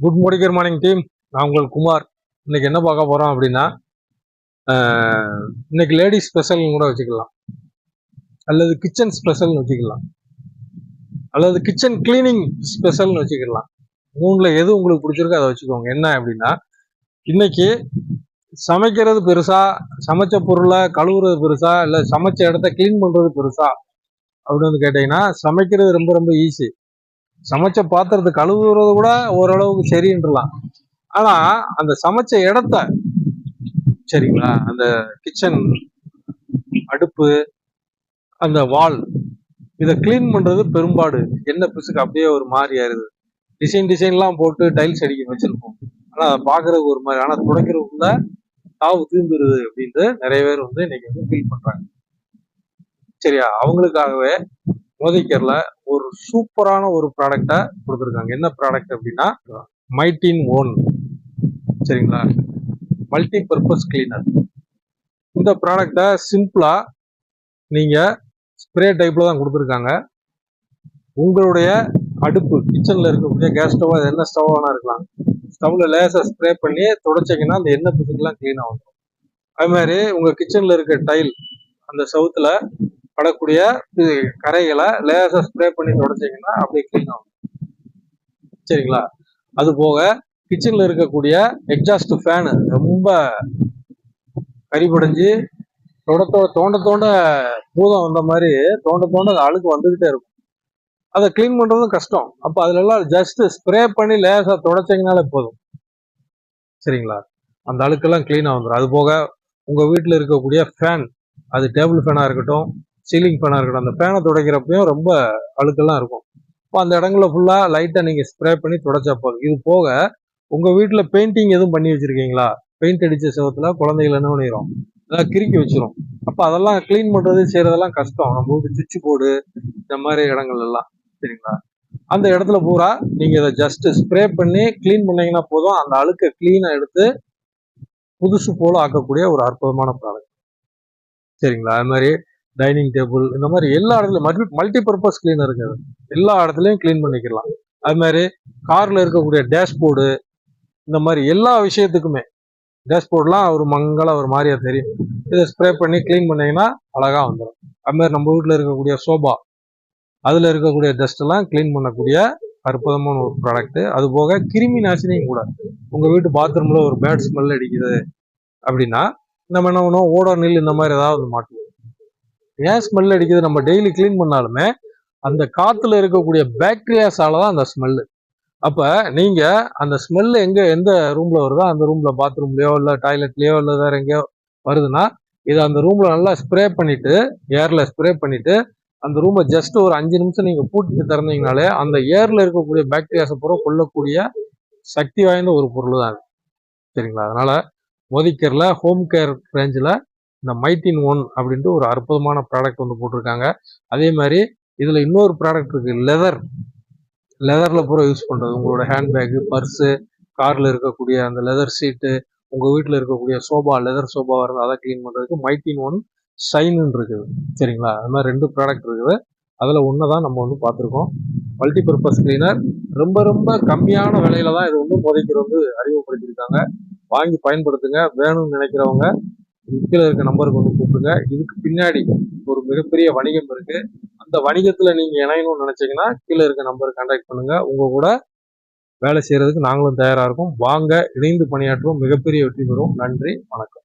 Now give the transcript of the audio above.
Good morning team. நான் உங்கள் குமார். இன்னைக்கு என்ன பார்க்க போறோம் அப்படின்னா, இன்னைக்கு லேடிஸ் ஸ்பெஷல்னு கூட வச்சுக்கலாம், அல்லது கிச்சன் ஸ்பெஷல்னு வச்சுக்கலாம், அல்லது கிச்சன் கிளீனிங் ஸ்பெஷல்னு வச்சுக்கலாம். மூணுல எது உங்களுக்கு பிடிச்சிருக்கோ அதை வச்சுக்கோங்க. என்ன அப்படின்னா, இன்னைக்கு சமைக்கிறது பெருசா, சமைச்ச பொருளை கழுவுறது பெருசா, இல்லை சமைச்ச இடத்த கிளீன் பண்றது பெருசா அப்படின்னு கேட்டீங்கன்னா, சமைக்கிறது ரொம்ப ரொம்ப ஈஸி. சமைச்ச பாத்திரத்தை கழுவுறது கூட ஓரளவுக்கு சரின்றலாம். ஆனா அந்த சமைச்ச இடத்த, சரிங்களா, அந்த கிச்சன் அடுப்பு, அந்த வால், இதை கிளீன் பண்றது பெரும்பாடு. என்ன பிசுக்கு அப்படியே ஒரு மாதிரி ஆயிருது. டிசைன்லாம் போட்டு டைல்ஸ் அடிக்க வச்சிருப்போம், ஆனா அதை பாக்குறதுக்கு ஒரு மாதிரி, ஆனா துடைக்கிறதுக்குள்ள தாவு தீர்ந்துருது அப்படின்ட்டு நிறைய பேர் இன்னைக்கு ஃபீல் பண்றாங்க. சரியா, அவங்களுக்காகவே மோதிக்கர்ல ஒரு சூப்பரான ஒரு ப்ராடக்டை கொடுத்துருக்காங்க. என்ன ப்ராடக்ட் அப்படின்னா, மைட்டின் ஒன். சரிங்களா, மல்டி பர்பஸ் கிளீனர். இந்த ப்ராடக்டை சிம்பிளா நீங்க ஸ்ப்ரே டைப்ல தான் கொடுத்துருக்காங்க. உங்களுடைய அடுப்பு, கிச்சன்ல இருக்கக்கூடிய கேஸ் ஸ்டவ், அது என்ன ஸ்டவ் வேணா இருக்கலாம், ஸ்டவ்ல லேசா ஸ்ப்ரே பண்ணி தொடச்சிங்கன்னா அந்த எண்ணெய் பிசுக்கெல்லாம் கிளீன் ஆகும். அது மாதிரி உங்க கிச்சன்ல இருக்க டைல், அந்த சவுத்துல படக்கூடிய கரைகளை லேசா ஸ்ப்ரே பண்ணி தொடச்சிங்கன்னா அப்படியே கிளீன் ஆகும். சரிங்களா, அது போக கிச்சன்ல இருக்கக்கூடிய எக்ஸாஸ்ட் ஃபேனு ரொம்ப கரிபடைஞ்சு தோண்ட பூதம் வந்த மாதிரி தோண்ட அழுக்கு வந்துகிட்டே இருக்கும். அதை கிளீன் பண்றதும் கஷ்டம். அப்ப அதுல எல்லாம் ஜஸ்ட் ஸ்ப்ரே பண்ணி லேசா தொடச்சிங்கனாலே போதும். சரிங்களா, அந்த அழுக்கெல்லாம் கிளீனா வந்துடும். அது போக உங்க வீட்டுல இருக்கக்கூடிய ஃபேன், அது டேபிள் ஃபேனா இருக்கட்டும், சீலிங் ஃபேனா இருக்கட்டும், அந்த ஃபேனை துடைக்கிறப்பையும் ரொம்ப அழுக்கெல்லாம் இருக்கும். இப்போ அந்த இடங்கள்ல ஃபுல்லா லைட்டா நீங்க ஸ்ப்ரே பண்ணி தொடச்சா போதும். இது போக உங்க வீட்டுல பெயிண்டிங் எதுவும் பண்ணி வச்சிருக்கீங்களா, பெயிண்ட் அடிச்ச செவத்துல குழந்தைகள் என்ன பண்ணிடும், அதான் கிறுக்கி வச்சிரும். அப்ப அதெல்லாம் கிளீன் பண்றது செய்யறதெல்லாம் கஷ்டம். நம்ம வீட்டு சுவிட்ச் போர்டு இந்த மாதிரி இடங்கள் எல்லாம், சரிங்களா, அந்த இடத்துல பூரா நீங்க இதை ஜஸ்ட் ஸ்ப்ரே பண்ணி கிளீன் பண்ணீங்கன்னா போதும். அந்த அழுக்கை கிளீனா எடுத்து புதுசு போல ஆக்கக்கூடிய ஒரு அற்புதமான ப்ராடக்ட். சரிங்களா, அது மாதிரி டைனிங் டேபிள், இந்த மாதிரி எல்லா இடத்துலயும் மல்டி பர்பஸ் கிளீனர் இருக்குது, எல்லா இடத்துலயும் கிளீன் பண்ணிக்கலாம். அது மாதிரி கார்ல இருக்கக்கூடிய டேஷ்போர்டு, இந்த மாதிரி எல்லா விஷயத்துக்குமே டேஷ்போர்ட்லாம் ஒரு மங்கள ஒரு மாதிரியா தெரியும். இதை ஸ்ப்ரே பண்ணி கிளீன் பண்ணீங்கன்னா அழகா வந்துடும். அது மாதிரி நம்ம வீட்டில் இருக்கக்கூடிய சோபா, அதுல இருக்கக்கூடிய டஸ்ட் எல்லாம் கிளீன் பண்ணக்கூடிய அற்புதமான ஒரு ப்ராடக்ட். அது போக கிருமி நாசினியும் கூட. உங்க வீட்டு பாத்ரூம்ல ஒரு பேட் ஸ்மெல் அடிக்குது அப்படின்னா நம்ம என்ன பண்ணுவோம், ஓடோனில் இந்த மாதிரி ஏதாவது மாட்டுவோம். ஏன் ஸ்மெல் அடிக்குது, நம்ம டெய்லி கிளீன் பண்ணாலுமே அந்த காத்துல இருக்கக்கூடிய பாக்டீரியாஸாலதான் அந்த ஸ்மெல்லு. அப்ப நீங்க அந்த ஸ்மெல் எந்த ரூம்ல வருதோ, அந்த ரூம்ல பாத்ரூம்லயோ இல்ல டாய்லெட்லயோ இல்ல வேற எங்கேயோ வருதுன்னா, இதை அந்த ரூம்ல நல்லா ஸ்ப்ரே பண்ணிட்டு, ஏர்ல ஸ்ப்ரே பண்ணிட்டு, அந்த ரூமை ஜஸ்ட் ஒரு 5 நிமிஷம் நீங்க பூட்டிட்டு திறந்தீங்கனாலே அந்த ஏர்ல இருக்கக்கூடிய பாக்டீரியாஸை பூரா கொல்லக்கூடிய சக்தி வாய்ந்த ஒரு பொருள் தான். சரிங்களா, அதனால மோதிக்கர்ல ஹோம் கேர் ரேஞ்சில் இந்த மைட்டின் ஒன் அப்படின்ட்டு ஒரு அற்புதமான ப்ராடக்ட் போட்டிருக்காங்க. அதே மாதிரி இதுல இன்னொரு ப்ராடக்ட் இருக்கு, லெதர்ல பூரா யூஸ் பண்றது. உங்களோட ஹேண்ட்பேக், பர்ஸு, கார்ல இருக்கக்கூடிய அந்த லெதர் சீட்டு, உங்க வீட்டுல இருக்கக்கூடிய சோபா, லெதர் சோபா வருது, அதை கிளீன் பண்றதுக்கு மைட்டின் ஒன் ஷைன் இருக்குது. சரிங்களா, அது மாதிரி 2 ப்ராடக்ட் இருக்குது. அதுல ஒன்னதான் நம்ம பார்த்துருக்கோம். மல்டி பர்பஸ் கிளீனர் ரொம்ப ரொம்ப கம்மியான விலையில தான் இது மோதிக்கர் அறிமுகப்படுத்தியிருக்காங்க. வாங்கி பயன்படுத்துங்க. வேணும்னு நினைக்கிறவங்க கீழே இருக்க நம்பருக்கு கூப்பிடுங்க. இதுக்கு பின்னாடி ஒரு மிகப்பெரிய வணிகம் இருக்கு. அந்த வணிகத்துல நீங்க இணையணும்னு நினைச்சீங்கன்னா கீழே இருக்க நம்பருக்கு கான்டாக்ட் பண்ணுங்க. உங்க கூட வேலை செய்யறதுக்கு நாங்களும் தயாரா இருக்கோம். வாங்க, இணைந்து பணியாற்றுவோம், மிகப்பெரிய வெற்றி பெறுவோம். நன்றி, வணக்கம்.